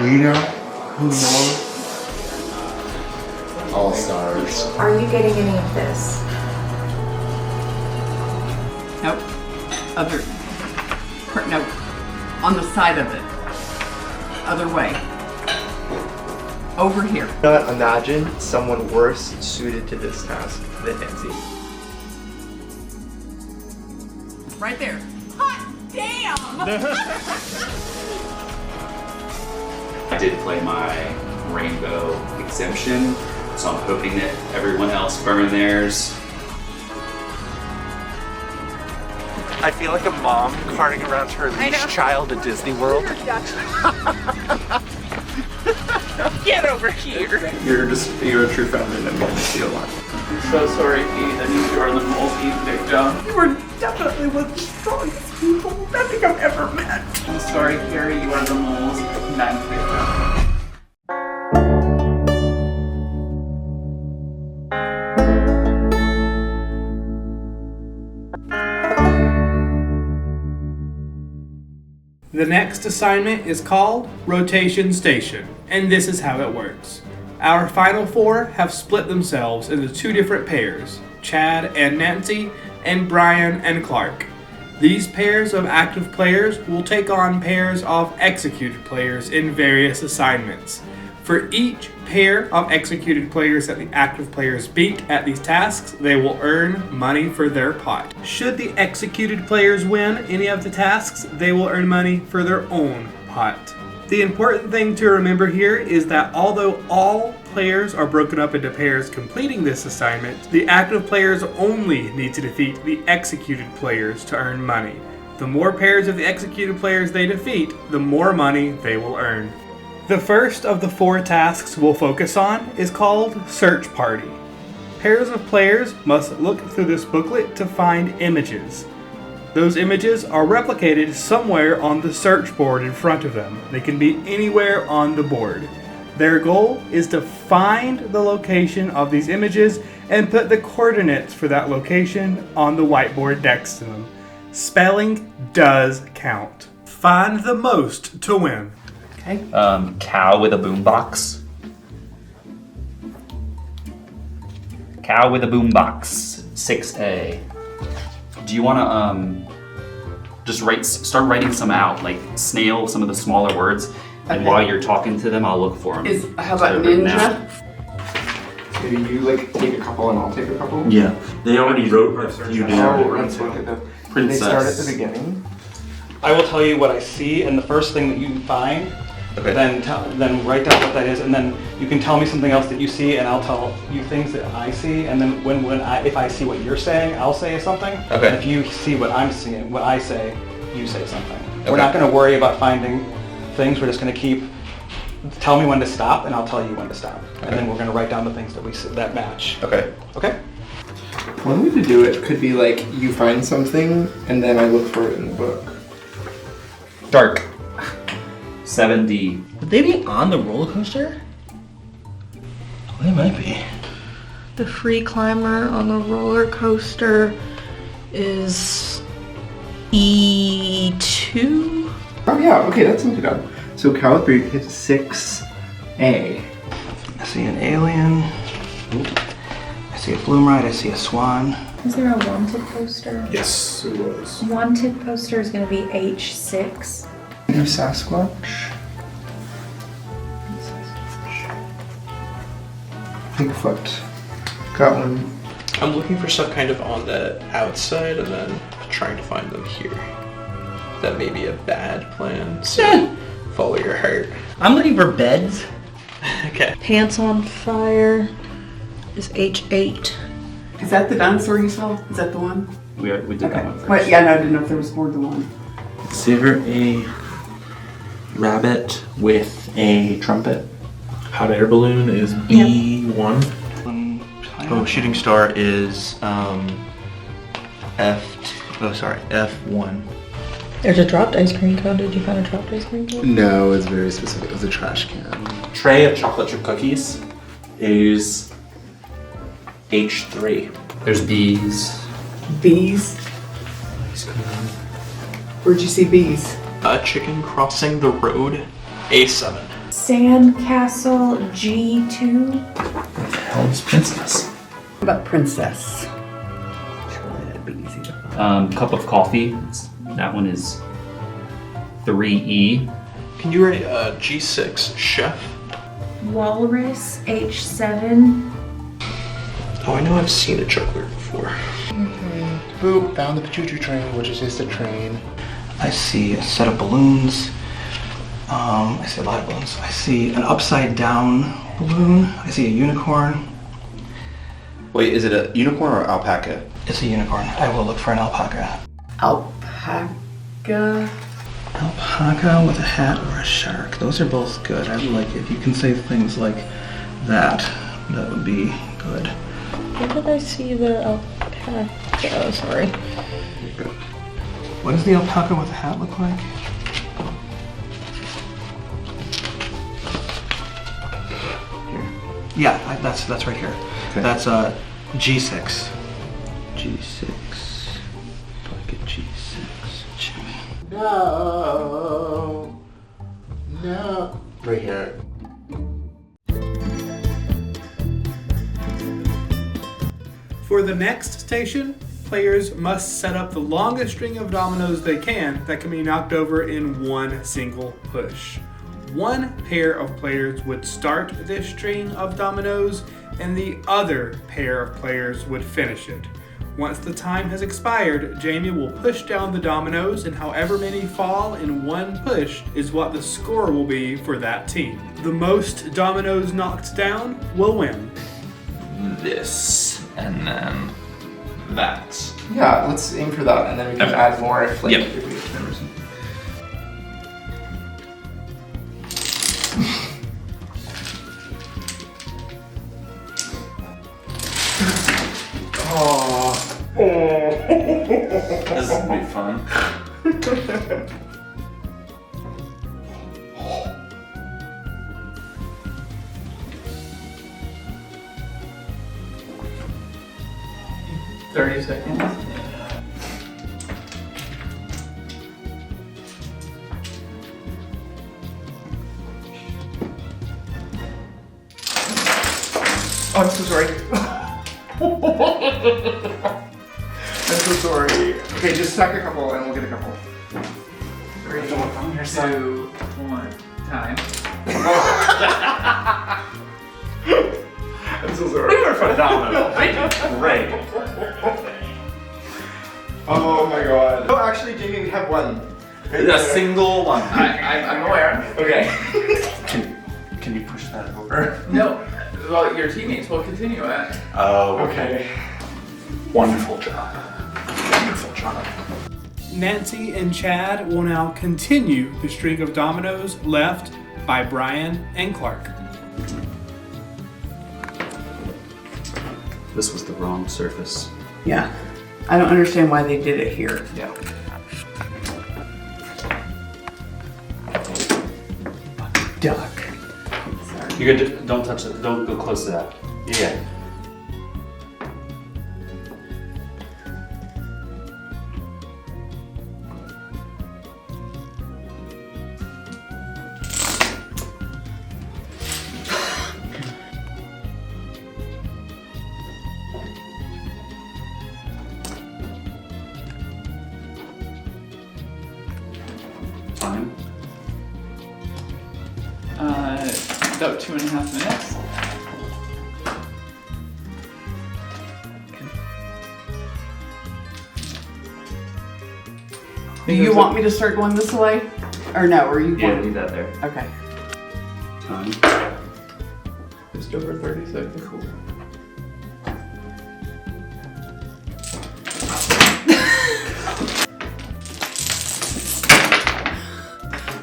Nina, who knows? All stars. Are you getting any of this? Nope. No. On the side of it. Other way. Over here. Not imagine someone worse suited to this task than Nancy. Right there. Hot damn! I did play my rainbow exemption, so I'm hoping that everyone else burned theirs. I feel like a mom carting around her leash child at Disney World. Get over here! You're a true family and I'm going to see a lot. I'm so sorry, Pete. I think you are the most victim. You are definitely one of the strongest people I think I've ever met. I'm sorry, Carrie. You are the most ninth victim. The next assignment is called Rotation Station, and this is how it works. Our final four have split themselves into two different pairs, Chad and Nancy, and Brian and Clark. These pairs of active players will take on pairs of executed players in various assignments. For each pair of executed players that the active players beat at these tasks, they will earn money for their pot. Should the executed players win any of the tasks, they will earn money for their own pot. The important thing to remember here is that although all players are broken up into pairs completing this assignment, the active players only need to defeat the executed players to earn money. The more pairs of the executed players they defeat, the more money they will earn. The first of the four tasks we'll focus on is called Search Party. Pairs of players must look through this booklet to find images. Those images are replicated somewhere on the search board in front of them. They can be anywhere on the board. Their goal is to find the location of these images and put the coordinates for that location on the whiteboard next to them. Spelling does count. Find the most to win. Okay. Cow with a boombox. Cow with a boombox. 6A. Do you want to just start writing some out, like snail some of the smaller words, and Okay. while you're talking to them, I'll look for them. How about ninja? So you like take a couple and I'll take a couple? Yeah, they already wrote a few down. Let's look at them. They Princess. start at the beginning. I will tell you what I see, and the first thing that you find, Okay. then write down what that is, and then you can tell me something else that you see, and I'll tell you things that I see, and then if I see what you're saying, I'll say something. Okay. And if you see what I'm seeing, what I say, you say something. Okay. We're not going to worry about finding things. We're just going to tell me when to stop, and I'll tell you when to stop. Okay. And then we're going to write down the things that match. Okay. Okay? One way to do it could be like you find something and then I look for it in the book. Dark. 7D. Would they be on the roller coaster? They might be. The free climber on the roller coaster is E2. Oh yeah, okay, that's not too bad. So cow with beak is 6A. I see an alien. I see a flume ride. I see a swan. Is there a wanted poster? Yes, it was. Wanted poster is going to be H6. Do Sasquatch. Bigfoot. Got one. I'm looking for stuff kind of on the outside and then trying to find them here. That may be a bad plan, so follow your heart. I'm looking for beds. Okay. Pants on fire is H8. Is that the dinosaur you saw? Is that the one? We did that one first. Wait, yeah, no, I didn't know if there was more than one. Is there a rabbit with a trumpet? Hot air balloon is B1. Oh, shooting star is F1. There's a dropped ice cream cone. Did you find a dropped ice cream cone? No, it's very specific. It was a trash can. Tray of chocolate chip cookies is H3. There's bees. Bees? Where'd you see bees? A chicken crossing the road, A7. Sandcastle G2. What the hell is princess? What about princess? Surely that'd be easy to find. Cup of coffee. That one is 3E. Can you write G6 chef? Walrus H7. Oh, I know I've seen a juggler before. Boop, found the Pachuchu train, which is just a train. I see a set of balloons. I see a lot of balloons. I see an upside down balloon. I see a unicorn. Wait, is it a unicorn or alpaca? It's a unicorn. I will look for an alpaca. Alpaca. Alpaca with a hat or a shark. Those are both good. I like if you can say things like that. That would be good. Where did I see the alpaca? Oh, sorry. What does the alpaca with a hat look like? Yeah, that's right here. Okay. That's G6. G6. Pocket G6. No. No. Right here. For the next station, players must set up the longest string of dominoes they can that can be knocked over in one single push. One pair of players would start this string of dominoes, and the other pair of players would finish it. Once the time has expired, Jamie will push down the dominoes, and however many fall in one push is what the score will be for that team. The most dominoes knocked down will win. This, and then that. Yeah, let's aim for that, and then we can Okay. add more if like Yep. if we remember some. This is gonna be fun. Oh, I'm so sorry. I'm so sorry. Okay, just stack a couple and we'll get a couple. 3, 2, 1, time. I'm so sorry. You were phenomenal. I did great. Oh my god. Oh, actually, Jamie, we have one. A single one. I'm aware. Okay. Can you push that over? No. Well, your teammates will continue it. Oh, Okay. Wonderful job. Wonderful job. Nancy and Chad will now continue the string of dominoes left by Brian and Clark. This was the wrong surface. Yeah. I don't understand why they did it here. Yeah. Duck. You could don't touch it. Don't go close to that. Yeah. Time. About 2.5 minutes. Do you want me to start going this way? Or no, or you Yeah, want... leave that there. Okay. Time. Just over 30 seconds. Cool.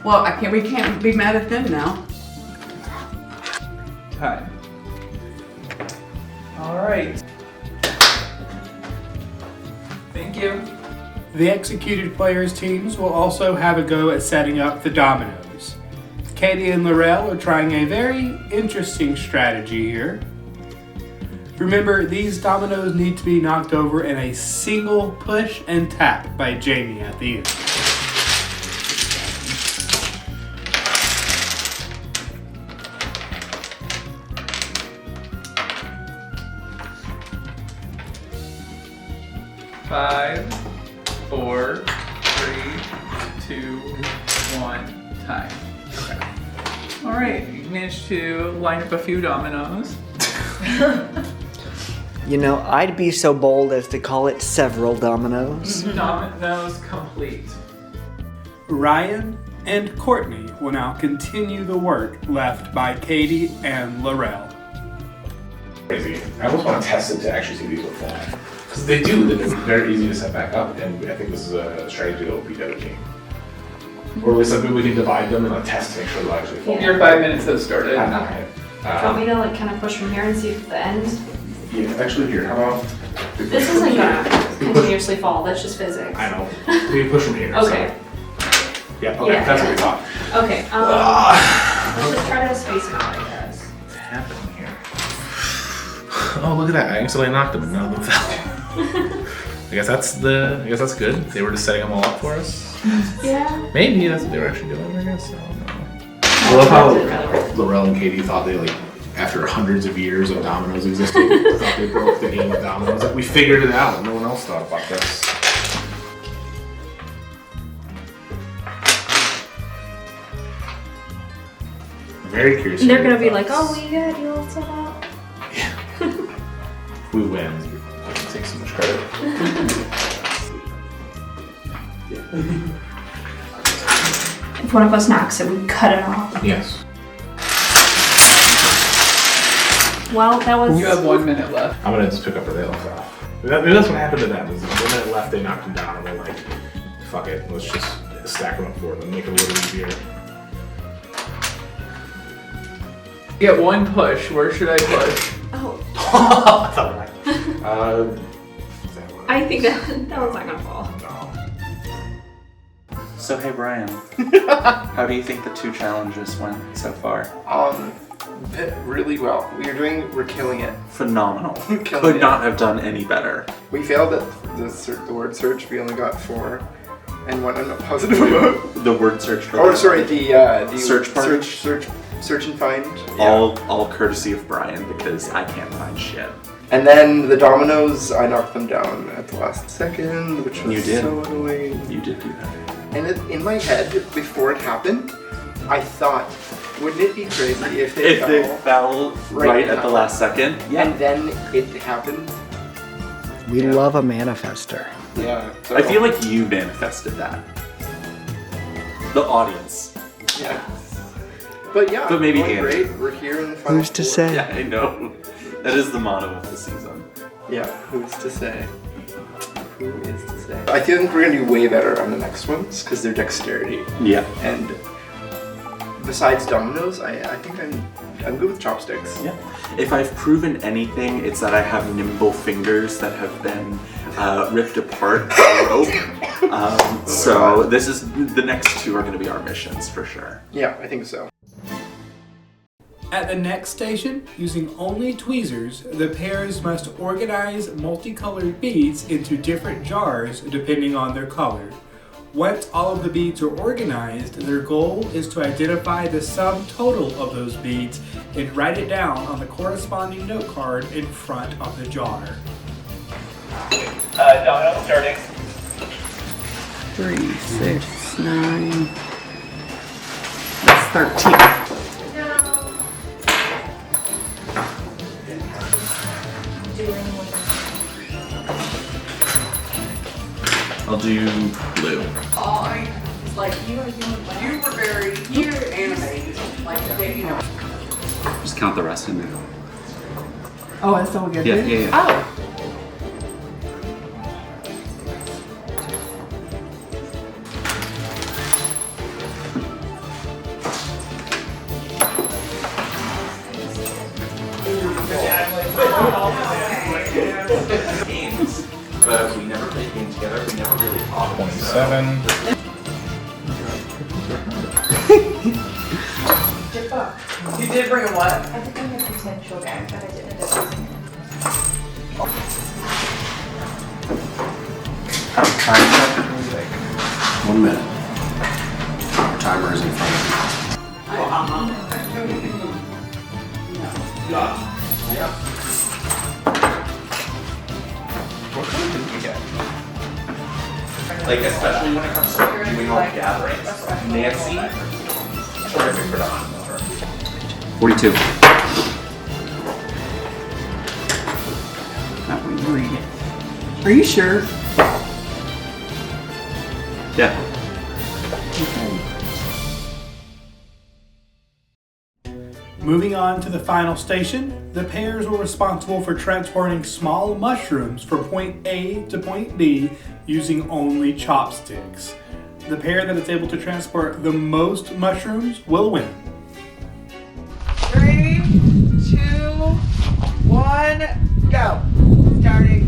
Well, we can't be mad at them now. Time. Alright. Thank you. The executed players' teams will also have a go at setting up the dominoes. Katie and Laurel are trying a very interesting strategy here. Remember, these dominoes need to be knocked over in a single push and tap by Jamie at the end. 5, 4, 3, 2, 1, time. Okay. Alright, you managed to line up a few dominoes. You know, I'd be so bold as to call it several dominoes. Dominoes complete. Ryan and Courtney will now continue the work left by Katie and Laurel. Crazy. I almost want to test it to actually see if these will fall. Because they do, they're very easy to set back up, and I think this is a strategy that will beat every team. Or at least maybe we can divide them and like test to make sure they'll actually fall. Your 5 minutes have started. Do you want me to like kind of push from here and see if the end? Yeah, actually here, how about... This isn't gonna continuously fall, that's just physics. I know. We can push from here. Okay. So. Yeah, okay, that's what we thought. Okay, let's just try to space them out, I guess. What's happening here? Oh, look at that. I accidentally knocked them and none of them fell. I guess that's good. They were just setting them all up for us. Yeah. Maybe that's what they were actually doing, I guess. I don't know. I love how Laurel and Katie thought they, like, after hundreds of years of dominoes existing, thought they broke the game of dominoes. Like, we figured it out. No one else thought about this. I'm very curious. They're gonna be like, oh, we got you all set up. If we win, I can take so much credit. If one of us knocks it, we cut it off. Yes. Well, that was... You have 1 minute left. I'm gonna just pick up where they left off. Maybe that's what happened to them. Is 1 minute left, they knocked them down, and they're like, fuck it, let's just stack them up for them, make it a little easier. You get 1 push. Where should I push? Oh. I think that one's not gonna fall. So hey Brian, how do you think the 2 challenges went so far? Really well. We're killing it. Phenomenal. Killing Could it. not have done any better. We failed at the word search. We only got 4, and one I'm not positive about. The word search. For Oh, sorry. The search part. Search and find. All courtesy of Brian because I can't find shit. And then the dominoes, I knocked them down at the last second, which was You did. so annoying. You did do that. And in my head, before it happened, I thought, wouldn't it be crazy if they fell right at the last second? Yeah. And then it happened. We love a manifester. Yeah. I feel like you manifested that. The audience. Yeah. But yeah, But maybe going Andrew. great. We're here in the final. Who's to say? Yeah, I know. That is the motto of the season. Yeah, who's to say? Who is to say? I think we're gonna do way better on the next ones because they're dexterity. Yeah. And besides dominoes, I think I'm good with chopsticks. Yeah. If I've proven anything, it's that I have nimble fingers that have been ripped apart by rope. So this is the next 2 are going to be our missions for sure. Yeah, I think so. At the next station, using only tweezers, the pairs must organize multicolored beads into different jars depending on their color. Once all of the beads are organized, their goal is to identify the sum total of those beads and write it down on the corresponding note card in front of the jar. Domino starting. 3, 6, 9. That's 13. I'll do blue. Oh, I was like, you were very, you were animated. Like, you know. Just count the rest in there. Oh, that's all good. Yeah. Oh. Games, but we never played games together. We never really talked. 27. You did bring a what? I think I'm a potential guy, but I didn't end up using it. How much time is that going to take? 1 minute. Our timer is in front of Yeah. What color did we get? Like, especially when it comes to doing all the gatherings. Nancy, terrific production of her. 42. That one, you read it. Are you sure? Yeah. Moving on to the final station, the pairs were responsible for transporting small mushrooms from point A to point B using only chopsticks. The pair that is able to transport the most mushrooms will win. 3, 2, 1, go. Starting.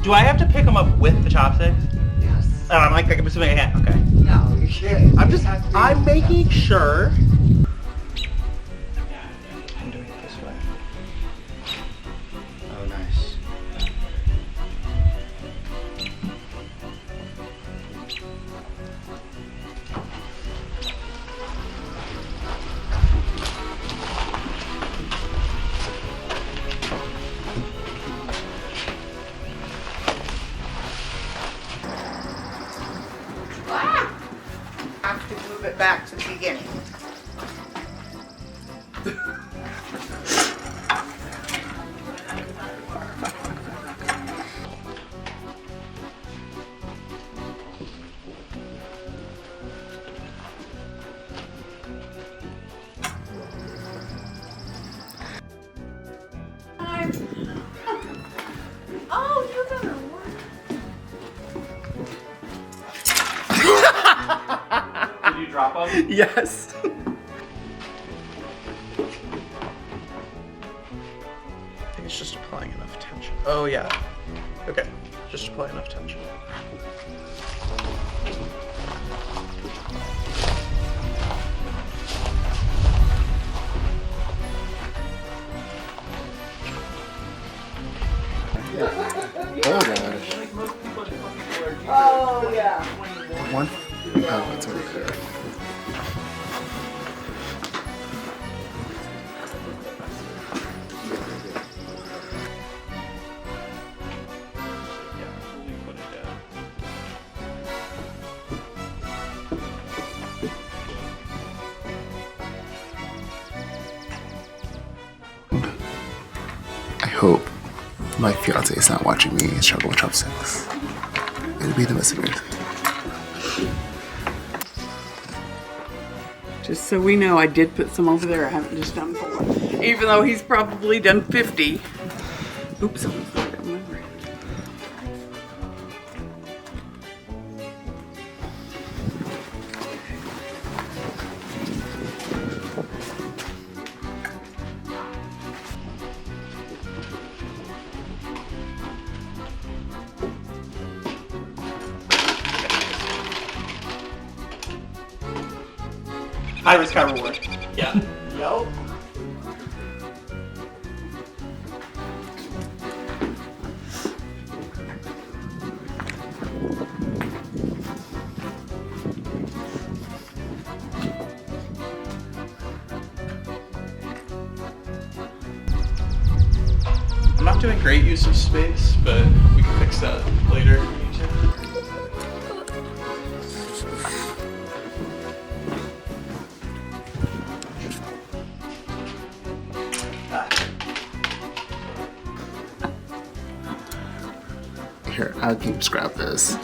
Do I have to pick them up with the chopsticks? Yes. Oh, I'm assuming I can't. Okay. No, you should. I'm making sure. I'm doing it this way. Oh, nice. I have to move it back to the beginning. Oh, you're gonna work. Did you drop them? Yes. I think it's just applying enough tension. Oh yeah. Okay. Just apply enough tension. Oh gosh. Oh, yeah. One? Oh, it's over there. I hope my fiance is not watching me struggle with chopsticks. It'd be the most embarrassing. Just so we know, I did put some over there. I haven't just done 4. Even though he's probably done 50. Oops, almost got it over. High risk, high reward. Yeah. Yo. I'm not doing great use of space, but we can fix that later if we need to. Here, I'll just grab this.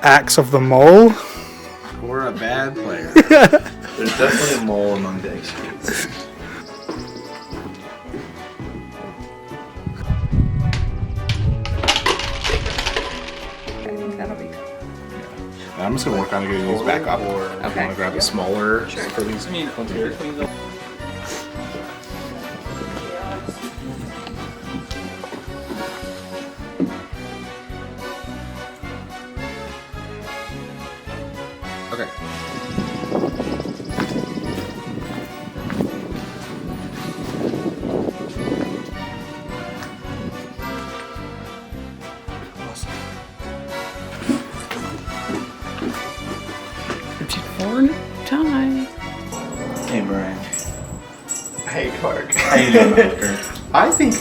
Axe of the Mole. We're a bad player. There's definitely a mole among the experts. I'm just gonna work on getting these back up. Okay. I want to grab the smaller for these ones here. Okay. Clark. How you doing, Walker? I think,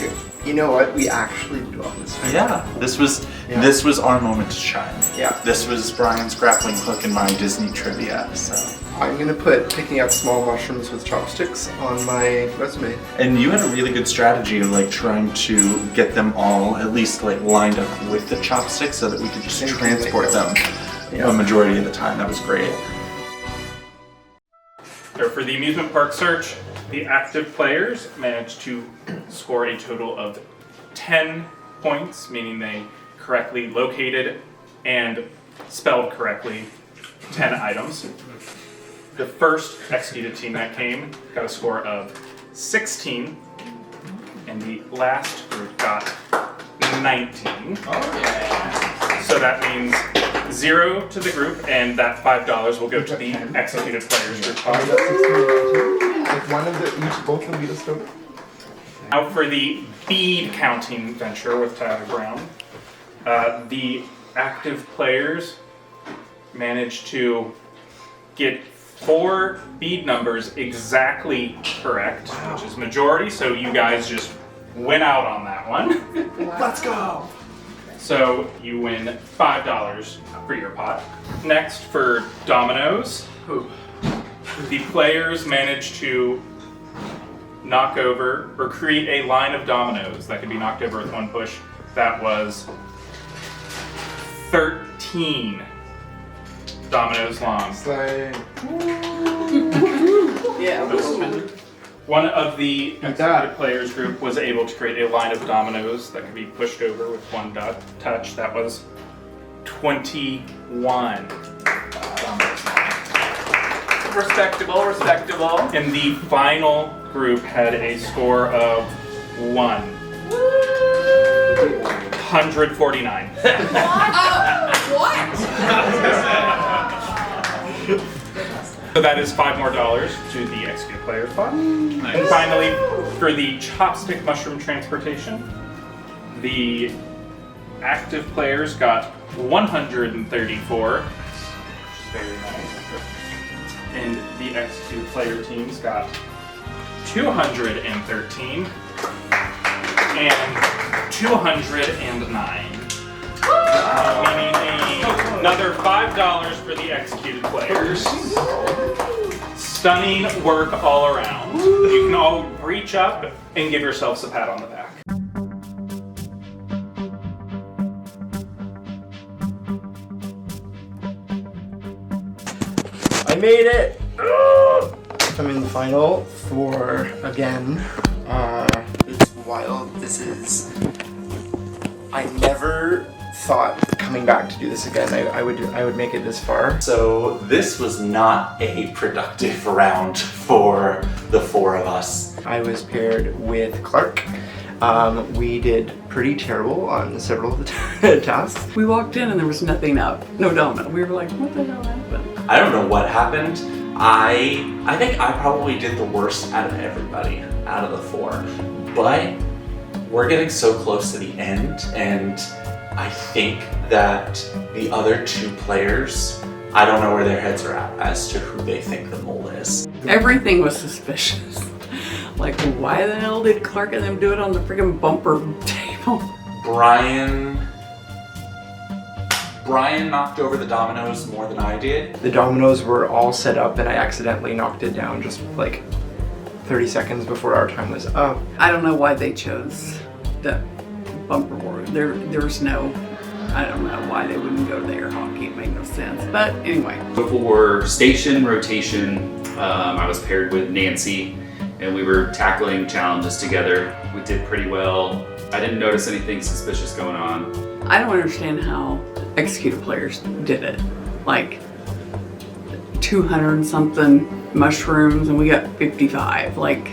you know what, we actually did well this time. Yeah, this was our moment to shine. Yeah. This was Brian's grappling hook in my Disney trivia, so. I'm gonna put picking up small mushrooms with chopsticks on my resume. And you had a really good strategy of like trying to get them all at least like lined up with the chopsticks so that we could just transport them a majority of the time. That was great. So for the amusement park search, the active players managed to score a total of 10 points, meaning they correctly located and spelled correctly 10 items. The first executed team that came got a score of 16, and the last group got 19. So that means 0 to the group, and that $5 will go to the executed players group. Like one of the, both of them beat us total. Now for the bead counting venture with Tyler Brown, the active players managed to get 4 bead numbers exactly correct, which is majority, so you guys just went out on that one. Let's go! So you win $5 for your pot. Next, for dominoes, the players managed to knock over or create a line of dominoes that could be knocked over with one push. That was 13 dominoes long. Yeah. One of the executed players group was able to create a line of dominoes that could be pushed over with one touch. That was 21 dominoes. Respectable, respectable. And the final group had a score of 149. What? So that is $5 more to the executed players pot. Nice. And finally, for the chopstick mushroom transportation, the active players got 134, which is very nice. And the executed player teams got 213 and 209. Meaning another $5 for the executed players. Stunning work all around. You can all reach up and give yourselves a pat on the back. I made it! I'm in the final for, again, it's wild. This is, I never thought coming back to do this again I would make it this far. So this was not a productive round for the 4 of us. I was paired with Clark. We did pretty terrible on several of the tasks. We walked in and there was nothing up, no domino. We were like, what the hell happened? I don't know what happened. I think I probably did the worst out of everybody, out of the 4. But we're getting so close to the end, and I think that the other 2 players, I don't know where their heads are at as to who they think the mole is. Everything was suspicious. Like, why the hell did Clark and them do it on the freaking bumper table? Brian knocked over the dominoes more than I did. The dominoes were all set up and I accidentally knocked it down just like 30 seconds before our time was up. I don't know why they chose the bumper board. There's no, I don't know why they wouldn't go to air hockey. It made no sense. But anyway. For station rotation, I was paired with Nancy and we were tackling challenges together. We did pretty well. I didn't notice anything suspicious going on. I don't understand how executed players did it. Like 200 and something mushrooms and we got 55. Like,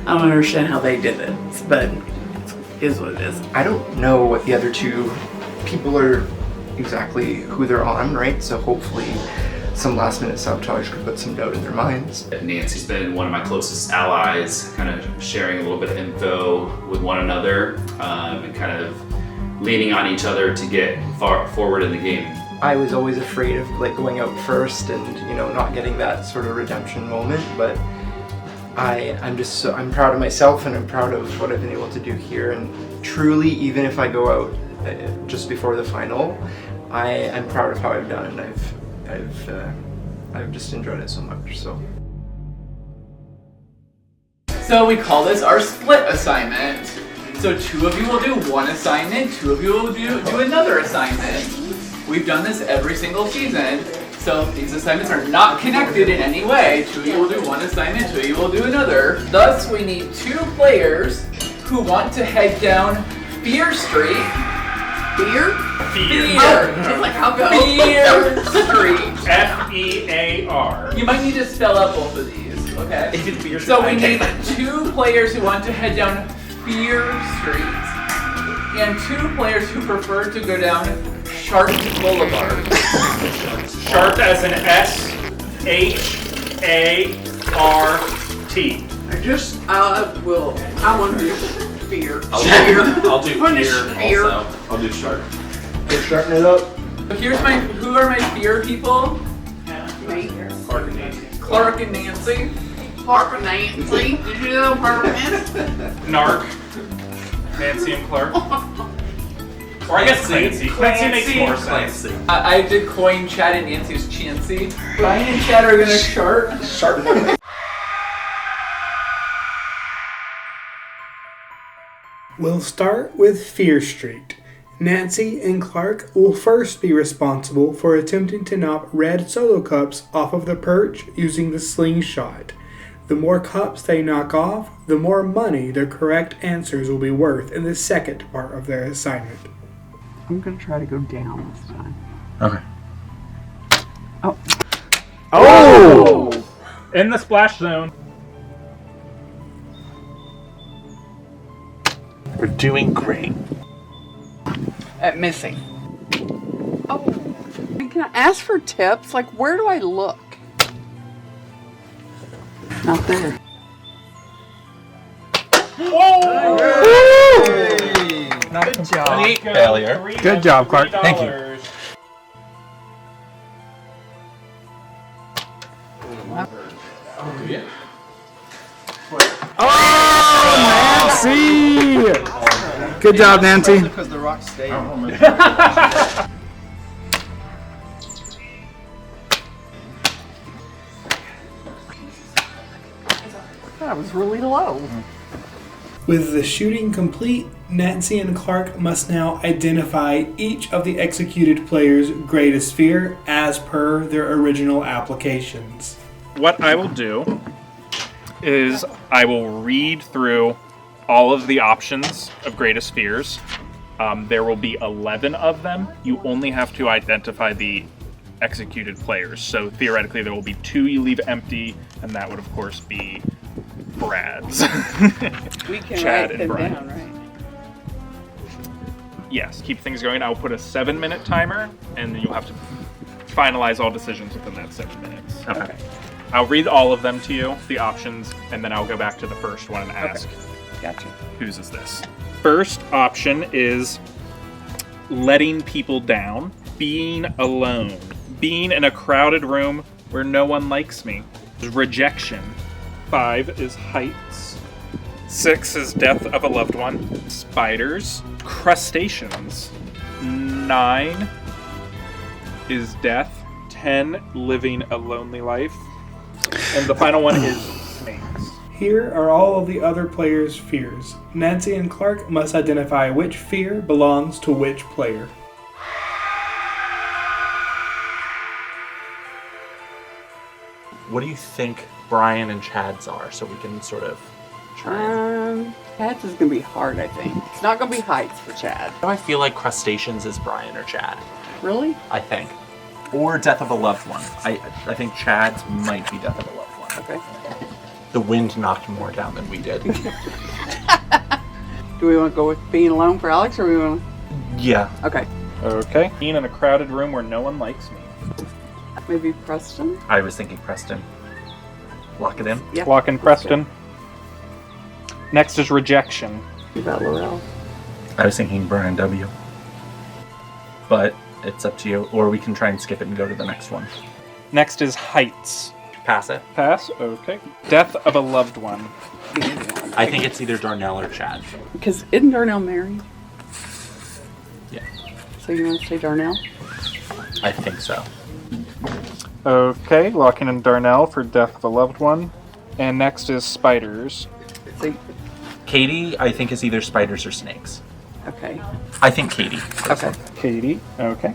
I don't understand how they did it, but it is what it is. I don't know what the other 2 people are exactly who they're on, right? So hopefully some last minute sabotage could put some doubt in their minds. Nancy's been one of my closest allies, kind of sharing a little bit of info with one another and kind of leaning on each other to get far forward in the game. I was always afraid of like going out first and, you know, not getting that sort of redemption moment, but I'm proud of myself, and I'm proud of what I've been able to do here. And truly, even if I go out just before the final, I'm proud of how I've done, and I've just enjoyed it so much. So we call this our split assignment. So 2 of you will do one assignment, 2 of you will do another assignment. We've done this every single season. So these assignments are not connected in any way. 2 of you will do one assignment, 2 of you will do another. Thus, we need 2 players who want to head down Fear Street. Fear? Fear. It's like, I'll go. Fear Street. F-E-A-R. You might need to spell out both of these, okay? So we need 2 players who want to head down Fear Street, and 2 players who prefer to go down Shark Boulevard. Shark as in S-H-A-R-T. I want to do Fear. I'll do fear also. I'll do shark. We're starting it up. Who are my fear people? Me. Clark and Nancy. Clark and Nancy. Clark and Nancy. Did you know Clark and Nancy? Narc. Nancy and Clark. Or I guess Clancy. Clancy makes more sense. I did coin Chad and Nancy's Chancy. Brian and Chad are gonna shark. We'll start with Fear Street. Nancy and Clark will first be responsible for attempting to knock red solo cups off of the perch using the slingshot. The more cups they knock off, the more money their correct answers will be worth in the second part of their assignment. I'm gonna try to go down this time. Okay. Oh! In the splash zone. We're doing great. At missing. Oh, can I ask for tips? Like, where do I look? Not there. Good job. Failure. Good job, Clark. Thank you. Nancy! Good job, Nancy. Because the rocks stay. That was really low. With the shooting complete, Nancy and Clark must now identify each of the executed players' greatest fear as per their original applications. What I will do is I will read through all of the options of greatest fears. There will be 11 of them. You only have to identify the executed players. So theoretically there will be 2 you leave empty, and that would of course be Brad's. We can Chad write and them Brian. down, right? Yes, keep things going. I'll put a 7-minute timer, and then you'll have to finalize all decisions within that 7 minutes. Okay. I'll read all of them to you, the options, and then I'll go back to the first one and ask, Gotcha. whose is this? First option is letting people down, being alone, being in a crowded room where no one likes me, rejection. 5 is heights. 6 is death of a loved one. Spiders. Crustaceans. 9 is death. 10, living a lonely life. And the final one is snakes. Here are all of the other players' fears. Nancy and Clark must identify which fear belongs to which player. What do you think Brian and Chad's are, so we can sort of try? Chad's is gonna be hard, I think. It's not gonna be heights for Chad. I feel like crustaceans is Brian or Chad. Really? I think. Or death of a loved one. I think Chad's might be death of a loved one. Okay. The wind knocked more down than we did. Do we want to go with being alone for Alex, or we want? Yeah. Okay. Okay. Being in a crowded room where no one likes me. Maybe Preston. I was thinking Preston. Lock it in. Yeah. Lock in Preston. Next is rejection. What about Laurel? I was thinking Brian W. But it's up to you. Or we can try and skip it and go to the next one. Next is heights. Pass it. Pass. Okay. Death of a loved one. I think it's either Darnell or Chad. Because isn't Darnell married? Yeah. So you want to say Darnell? I think so. Okay, locking in Darnell for death of a loved one. And next is spiders. Katie, I think, is either spiders or snakes. Okay. I think Katie. Okay. Katie. Okay.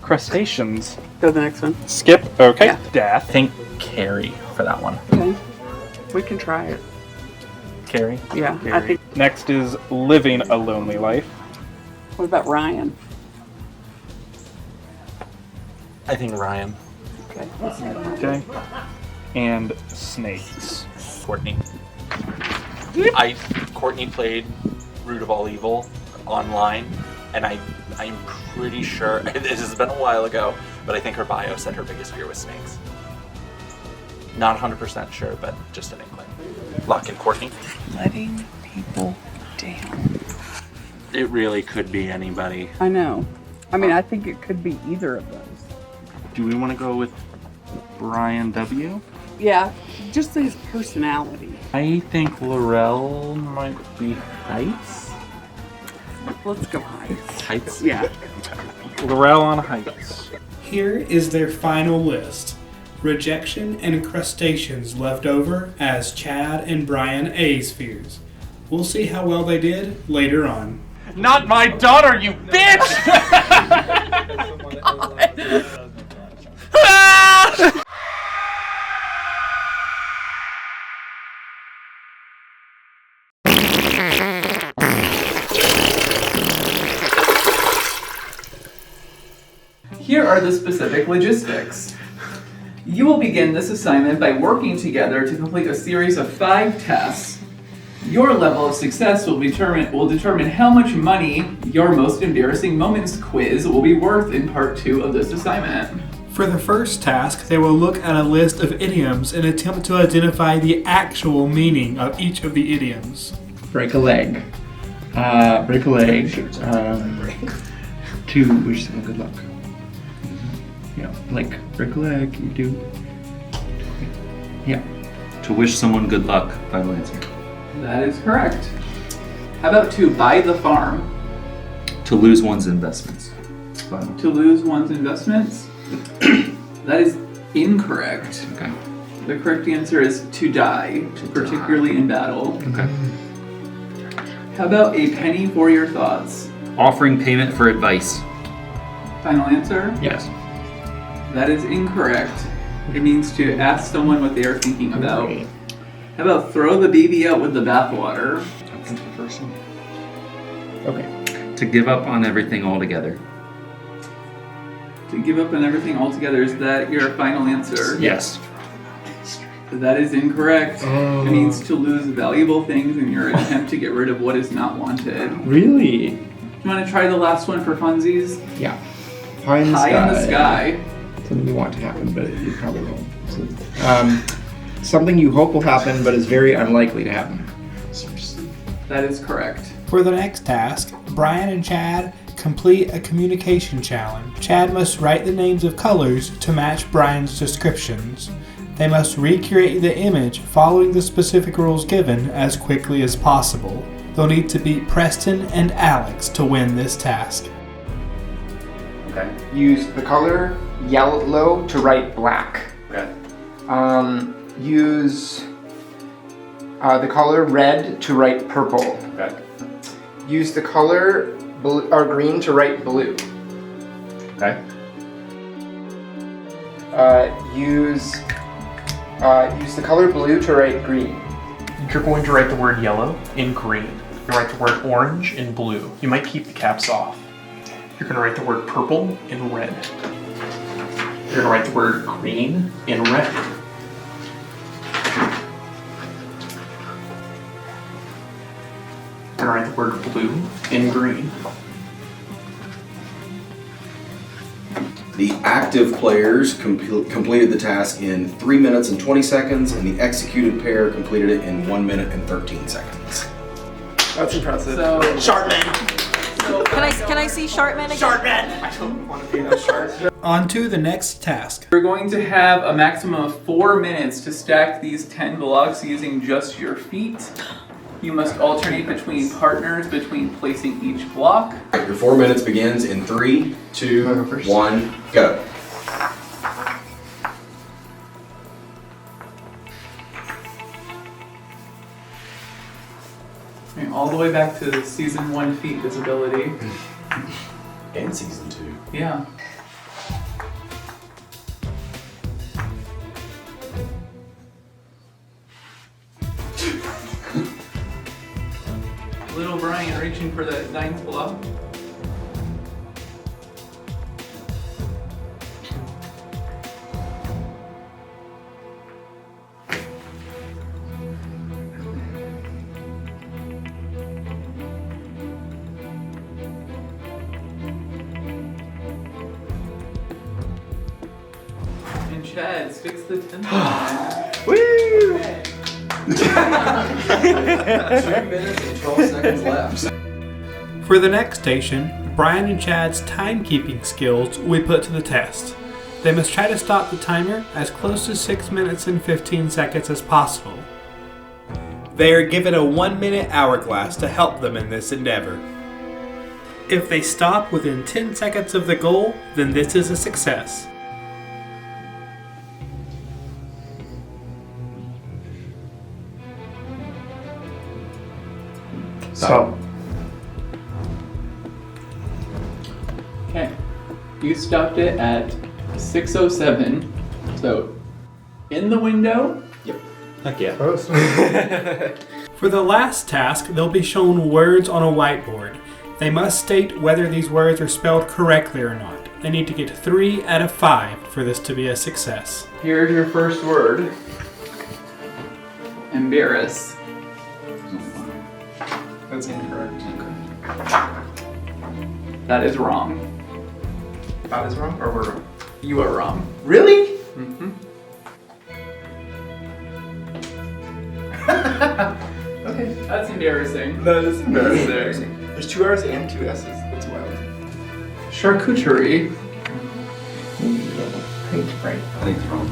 Crustaceans. Go to the next one. Skip. Okay. Yeah. Death. I think Carrie for that one. Okay. We can try it. Carrie? Yeah, I Carrie. think. Next is living a lonely life. What about Ryan? I think Ryan. Okay. Okay. And snakes. Courtney. Courtney played Root of All Evil online, and I'm pretty sure, this has been a while ago, but I think her bio said her biggest fear was snakes. Not 100% sure, but just an inkling. Lock in Courtney. Letting people down. It really could be anybody. I know. I mean, I think it could be either of those. Do we want to go with Brian W? Yeah, just his personality. I think Laurel might be Heights. Let's go Heights. Heights? Yeah. Laurel on Heights. Here is their final list. Rejection and crustaceans left over as Chad and Brian A spheres. We'll see how well they did later on. Not my daughter, you bitch! Here are the specific logistics. You will begin this assignment by working together to complete a series of 5 tests. Your level of success will determine how much money your most embarrassing moments quiz will be worth in part 2 of this assignment. For the first task, they will look at a list of idioms and attempt to identify the actual meaning of each of the idioms. Break a leg. Break a leg. To wish someone good luck. Yeah, like break a leg, you do. Yeah. To wish someone good luck, final answer. That is correct. How about to buy the farm? To lose one's investments. Final. To lose one's investments? That is incorrect. Okay. The correct answer is to die, particularly in battle. Okay. How about a penny for your thoughts? Offering payment for advice. Final answer? Yes. That is incorrect. It means to ask someone what they are thinking about. How about throw the baby out with the bathwater? That's the first one. Okay. To give up on everything altogether. To give up on everything altogether, is that your final answer? Yes. That is incorrect. It means to lose valuable things in your attempt to get rid of what is not wanted. Really? Do you want to try the last one for funsies? Yeah. High in the High sky. in the sky. Something you want to happen, but you probably won't. So, something you hope will happen, but is very unlikely to happen. That is correct. For the next task, Brian and Chad complete a communication challenge. Chad must write the names of colors to match Brian's descriptions. They must recreate the image following the specific rules given as quickly as possible. They'll need to beat Preston and Alex to win this task. Okay. Use the color yellow to write black. Okay. Use the color red to write purple. Okay. Use the color blue, or green to write blue. Okay. Use the color blue to write green. You're going to write the word yellow in green. You write the word orange in blue. You might keep the caps off. You're going to write the word purple in red. You're going to write the word green in red. You're going to write the word blue in green. The active players completed the task in 3 minutes and 20 seconds, and the executed pair completed it in 1 minute and 13 seconds. That's impressive. So, Sharp man. Can I see Sharkman again? Sharkman! I don't want to be no shark. On to the next task. We're going to have a maximum of 4 minutes to stack these 10 blocks using just your feet. You must alternate between partners between placing each block. Your 4 minutes begins in 3, 2, 1, go. Okay, all the way back to season 1 feet visibility. And season 2. Yeah. Little Brian reaching for that 9th block. And Chad sticks the 10th. Woo! 2 minutes and 12 seconds left. For the next station, Brian and Chad's timekeeping skills we put to the test. They must try to stop the timer as close to 6 minutes and 15 seconds as possible. They are given a 1-minute hourglass to help them in this endeavor. If they stop within 10 seconds of the goal, then this is a success. So. Okay. You stopped it at 6:07. So, in the window. Yep. Heck yeah. For the last task, they'll be shown words on a whiteboard. They must state whether these words are spelled correctly or not. They need to get 3 out of 5 for this to be a success. Here's your first word. Embarrass. That's incorrect. That is wrong. That is wrong, or we're wrong? You are wrong. Really? Mm-hmm. Okay. That's embarrassing. That is embarrassing. There's 2 R's and 2 S's. That's wild. Charcuterie. I think it's right. I think it's wrong.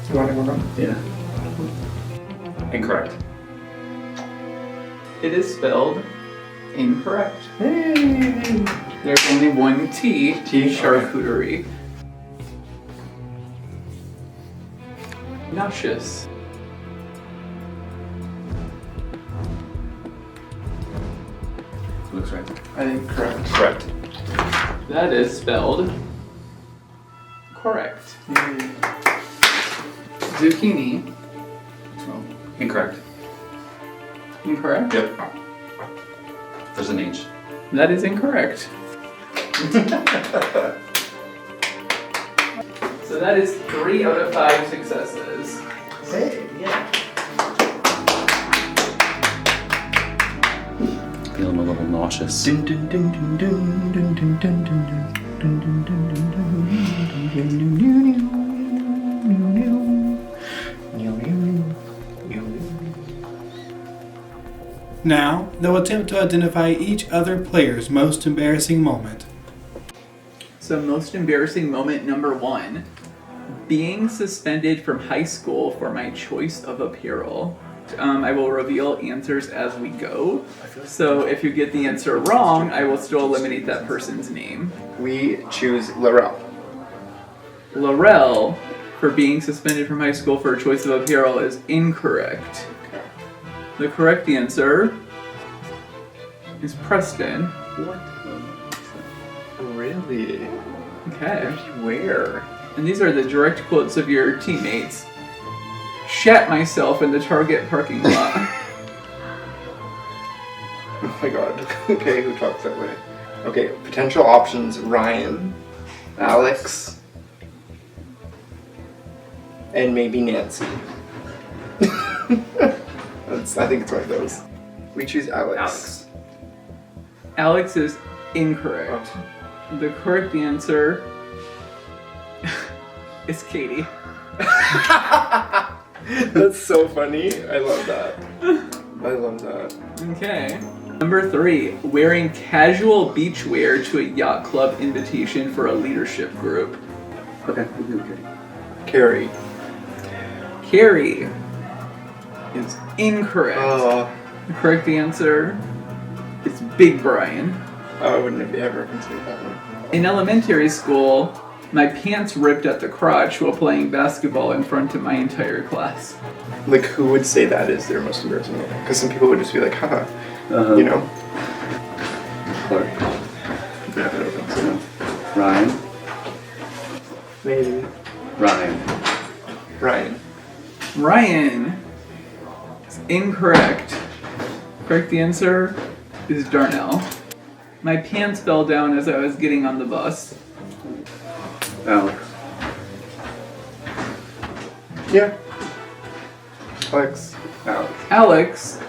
You want to go wrong? Yeah. Incorrect. It is spelled incorrect. There's only one T. Charcuterie. Nauseous. Looks right. I think correct. Correct. That is spelled correct. Zucchini. Incorrect. Incorrect? Yep. There's an H. That is incorrect. So that is 3 out of 5 successes. Hey, yeah. Feeling a little nauseous. Now, they'll attempt to identify each other player's most embarrassing moment. So most embarrassing moment number 1. Being suspended from high school for my choice of apparel. I will reveal answers as we go. So if you get the answer wrong, I will still eliminate that person's name. We choose Laurel. Laurel, for being suspended from high school for a choice of apparel, is incorrect. The correct answer is Preston. What? Really? Okay. Where? And these are the direct quotes of your teammates. Shat myself in the Target parking lot. Oh my god. Okay, who talks that way? Okay, potential options: Ryan, Alex, and maybe Nancy. I think it's one of those. We choose Alex. Alex is incorrect. The correct answer is Katie. That's so funny. I love that. I love that. Okay. Number 3, wearing casual beach wear to a yacht club invitation for a leadership group. Okay, we'll do Carrie. Carrie is incorrect. Oh. The correct answer is Big Brian. I wouldn't have ever considered that one. In elementary school, my pants ripped at the crotch while playing basketball in front of my entire class. Like, who would say that is their most embarrassing moment? Because some people would just be like, haha, you know? Clark. Yeah, I don't think so. Ryan. Maybe. Ryan. Ryan is incorrect. Correct answer is Darnell. My pants fell down as I was getting on the bus. Alex. Yeah. Alex. Alex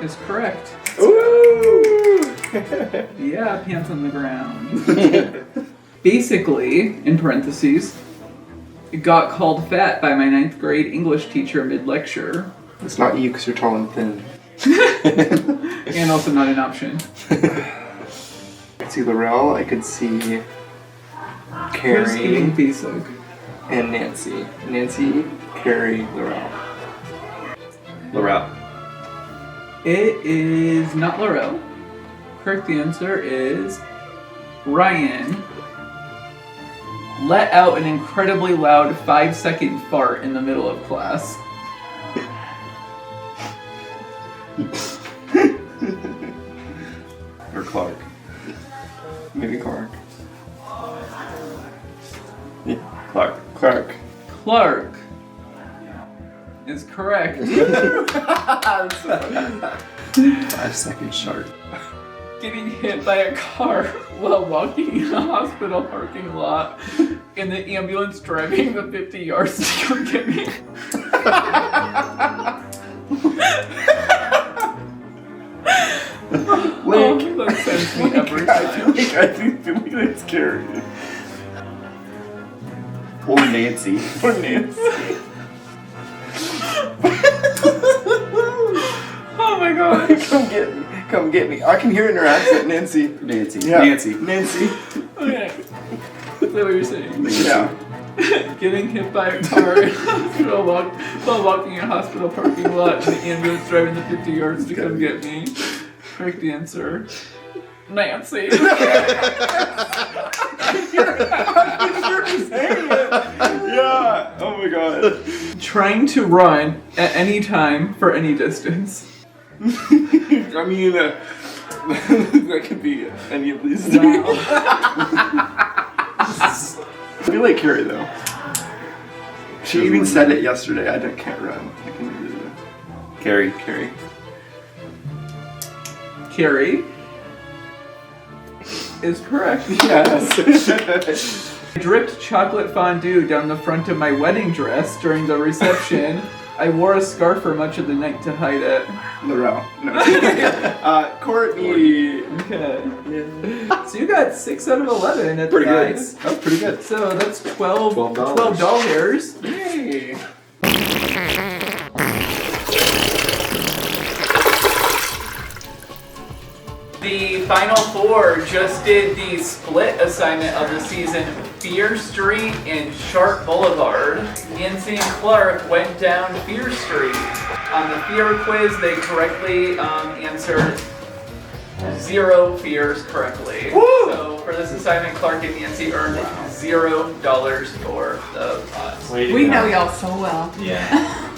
is correct. Ooh! Yeah, pants on the ground. Basically, in parentheses, got called fat by my 9th grade English teacher mid-lecture. It's not you because you're tall and thin. And also not an option. I could see Laurel, I could see Carrie. Who's eating basic? And Nancy. Nancy, Carrie, Laurel. Laurel. It is not Laurel. Correct answer is Ryan. Let out an incredibly loud 5-second fart in the middle of class. Or Clark. Maybe Clark. Yeah, Clark. Clark is correct. 5-second sharp. Getting hit by a car while walking in a hospital parking lot and the ambulance driving the 50 yards to come get me. That sends me every time. I feel like that's Carrie. Or Nancy. Oh my god. Come get me. I can hear it in her accent, Nancy. Nancy. Yeah. Nancy. Okay. Is that what you're saying? Yeah. Getting hit by a car in a hospital while walking in a hospital parking lot and the ambulance driving the 50 yards to come get me. Correct answer. Nancy. Yeah. Oh my god. Trying to run at any time for any distance. I mean, that could be any of these things. I feel like Carrie though. She even said it yesterday. I can't run. I can do it. Carrie. Carrie is correct. Yes. I dripped chocolate fondue down the front of my wedding dress during the reception. I wore a scarf for much of the night to hide it. Laurel. No. Courtney. Okay. Yeah. So you got 6 out of 11 at Pretty the good. guys. That was pretty good. So that's $12. Yay. The Final Four just did the split assignment of the season, Fear Street and Sharp Boulevard. Nancy and Clark went down Fear Street. On the Fear quiz, they correctly answered 0 fears correctly. Woo! So for this assignment, Clark and Nancy earned $0 for the odds. We know y'all so well. Yeah.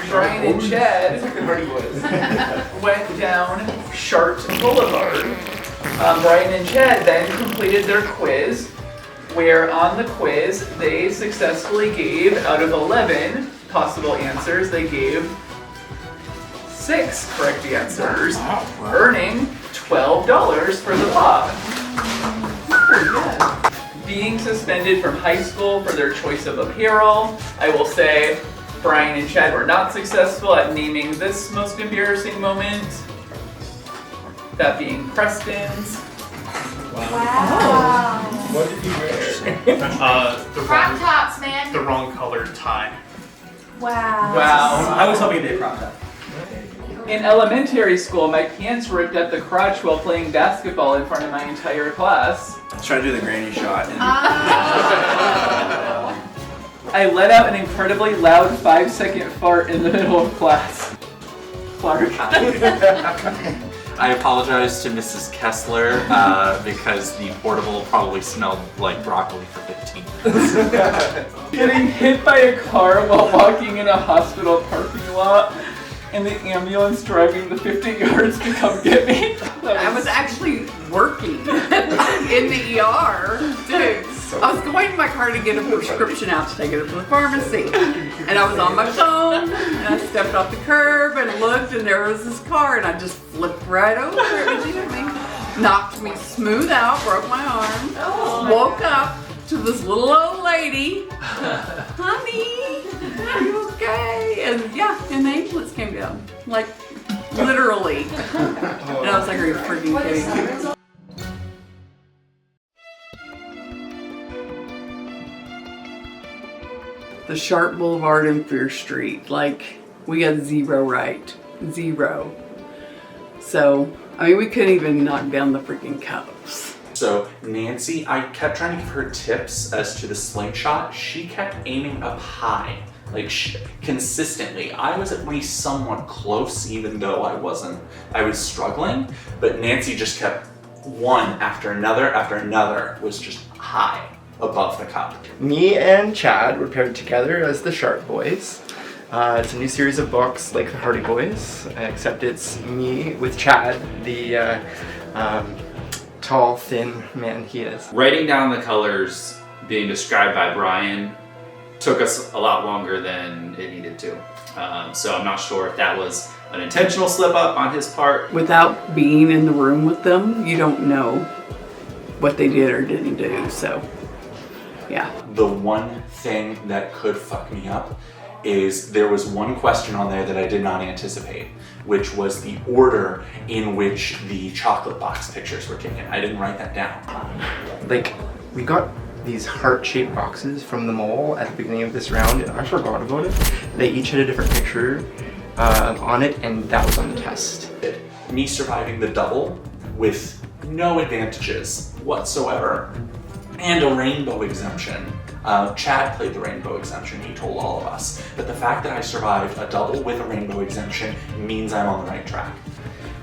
Brian and Chad went down Sharp Boulevard. Brian and Chad then completed their quiz, where on the quiz they successfully gave, out of 11 possible answers, they gave 6 correct answers, earning $12 for the pot. Being suspended from high school for their choice of apparel, I will say Brian and Chad were not successful at naming this most embarrassing moment. That being Preston's. Wow. What did you wear? Crop tops, man. The wrong colored tie. Wow. Wow. I was hoping they'd crop top. In elementary school, my pants ripped at the crotch while playing basketball in front of my entire class. Let's try to do the granny shot. I let out an incredibly loud 5-second fart in the middle of class. Clark. I apologize to Mrs. Kessler because the portable probably smelled like broccoli for 15 minutes. Getting hit by a car while walking in a hospital parking lot and the ambulance driving the 50 yards to come get me. I was actually working in the ER, dude. I was going to my car to get a prescription out to take it to the pharmacy. And I was on my phone, and I stepped off the curb and looked, and there was this car, and I just flipped right over it. And she hit me, knocked me smooth out, broke my arm, woke up to this little old lady. Honey, are you okay? And yeah, and the ambulance came down. Like, literally. And I was like, are you freaking kidding me? The Sharp Boulevard and Fear Street. Like, we got 0 right. 0. So, I mean, we couldn't even knock down the freaking cups. So Nancy, I kept trying to give her tips as to the slingshot. She kept aiming up high, like consistently. I was at least somewhat close, even though I was struggling, but Nancy just kept one after another was just high above the cup. Me and Chad were paired together as the Sharp Boys. It's a new series of books like the Hardy Boys, except it's me with Chad, the tall, thin man he is. Writing down the colors being described by Brian took us a lot longer than it needed to. So I'm not sure if that was an intentional slip up on his part. Without being in the room with them, you don't know what they did or didn't do, so yeah. The one thing that could fuck me up is there was one question on there that I did not anticipate, which was the order in which the chocolate box pictures were taken. I didn't write that down. Like, we got these heart-shaped boxes from the mall at the beginning of this round, and I forgot about it. They each had a different picture on it, and that was on the test. Me surviving the double with no advantages whatsoever, and a rainbow exemption. Chad played the rainbow exemption, he told all of us. But the fact that I survived a double with a rainbow exemption means I'm on the right track.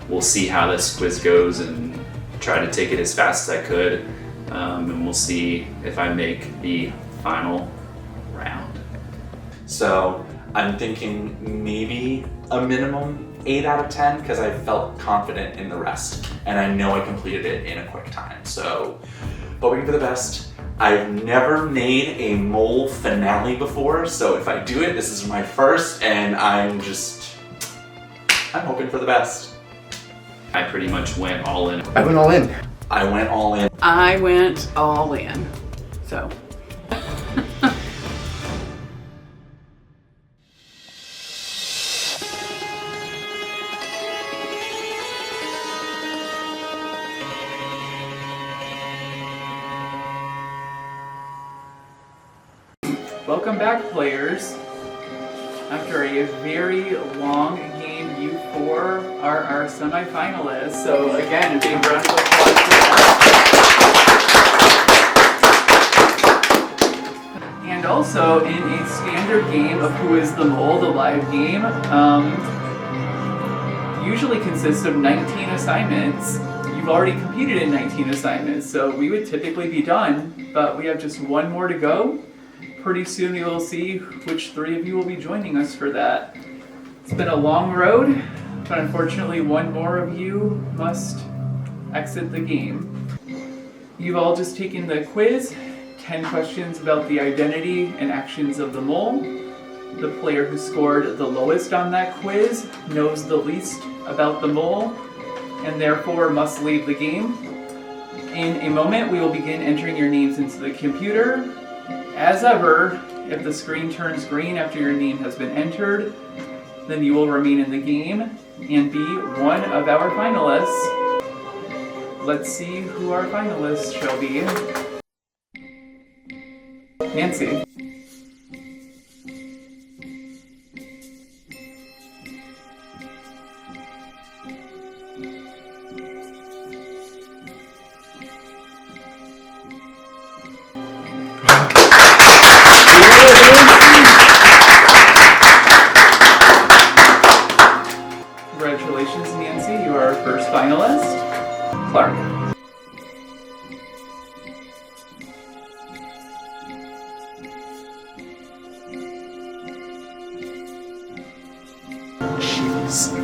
We'll see how this quiz goes and try to take it as fast as I could. And we'll see if I make the final round. So I'm thinking maybe a minimum 8 out of 10 because I felt confident in the rest. And I know I completed it in a quick time. So hoping for the best. I've never made a mole finale before, so if I do it, this is my first, and I'm hoping for the best. I pretty much went all in. I went all in. I went all in. I went all in, so. Welcome back, players. After a very long game, you four are our semifinalists. So again, a big round of applause for that. And also, in a standard game of Who is the Mole, the live game, usually consists of 19 assignments. You've already competed in 19 assignments, so we would typically be done, but we have just one more to go. Pretty soon you will see which 3 of you will be joining us for that. It's been a long road, but unfortunately one more of you must exit the game. You've all just taken the quiz, 10 questions about the identity and actions of the mole. The player who scored the lowest on that quiz knows the least about the mole and therefore must leave the game. In a moment we will begin entering your names into the computer. As ever, if the screen turns green after your name has been entered, then you will remain in the game and be one of our finalists. Let's see who our finalists shall be. Nancy. finalist, Clark. Jeez.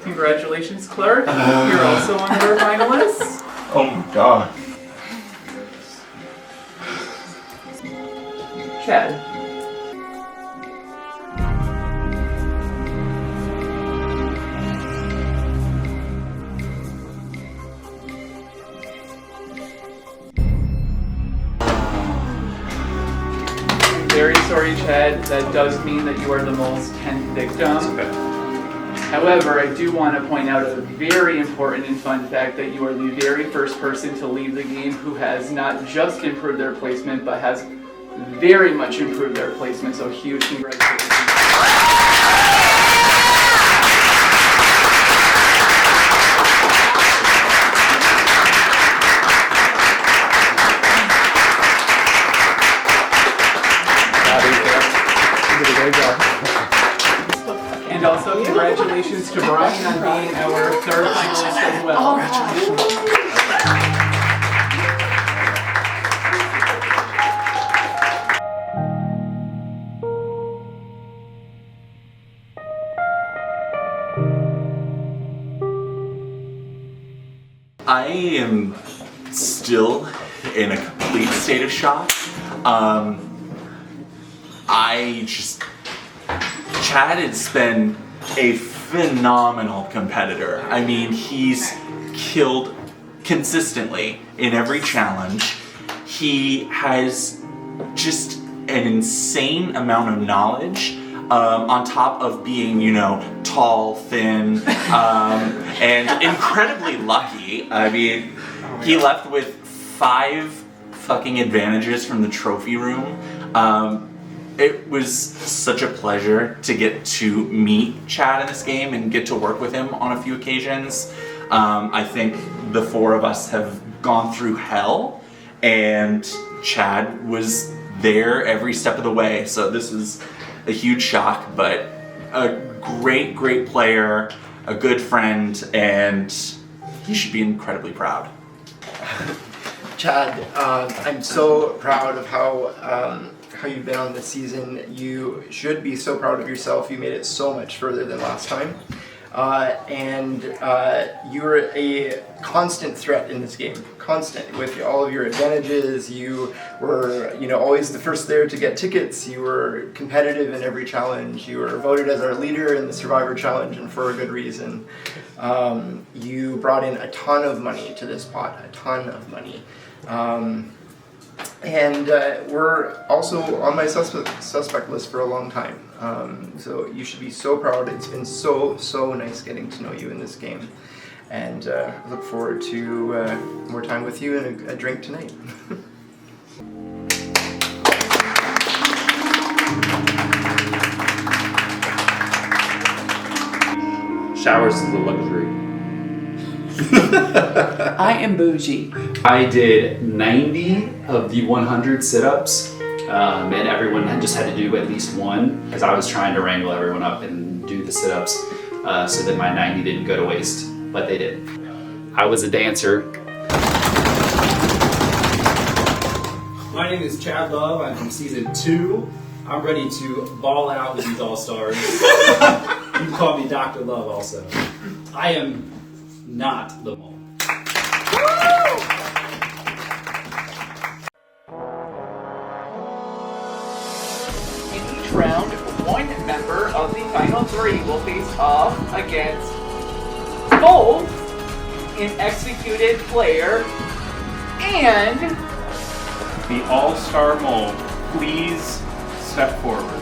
Congratulations, Clark. You're also one of our finalists. Oh my god. Chad. Very sorry, Chad. That does mean that you are the mole's 10th victim. However, I do want to point out a very important and fun fact that you are the very first person to leave the game who has not just improved their placement, but has very much improved their placement. So huge congratulations. And also congratulations to Brian on being our third finalist as well. I am still in a complete state of shock. Chad has been a phenomenal competitor. I mean, he's killed consistently in every challenge. He has just an insane amount of knowledge, on top of being, you know, tall, thin, and incredibly lucky. I mean, he left with 5 fucking advantages from the trophy room. It was such a pleasure to get to meet Chad in this game and get to work with him on a few occasions. I think the 4 of us have gone through hell, and Chad was there every step of the way. So this was a huge shock, but a great, great player, a good friend, and he should be incredibly proud. Chad, I'm so proud of how you've been on this season. You should be so proud of yourself. You made it so much further than last time. And you were a constant threat in this game. Constant. With all of your advantages, you were, you know, always the first there to get tickets. You were competitive in every challenge. You were voted as our leader in the Survivor Challenge, and for a good reason. You brought in a ton of money to this pot. A ton of money. And we're also on my suspect list for a long time. So you should be so proud. It's been so nice getting to know you in this game. And I look forward to more time with you and a drink tonight. Showers is a luxury. I am bougie. I did 90 of the 100 sit-ups, and everyone just had to do at least one, because I was trying to wrangle everyone up and do the sit-ups, so that my 90 didn't go to waste, but they did. I was a dancer. My name is Chad Love. I'm from season 2. I'm ready to ball out with these all-stars. You can call me Dr. Love also. I am not the mole. In each round, one member of the final 3 will face off against both an executed player and The all-star mole, please step forward.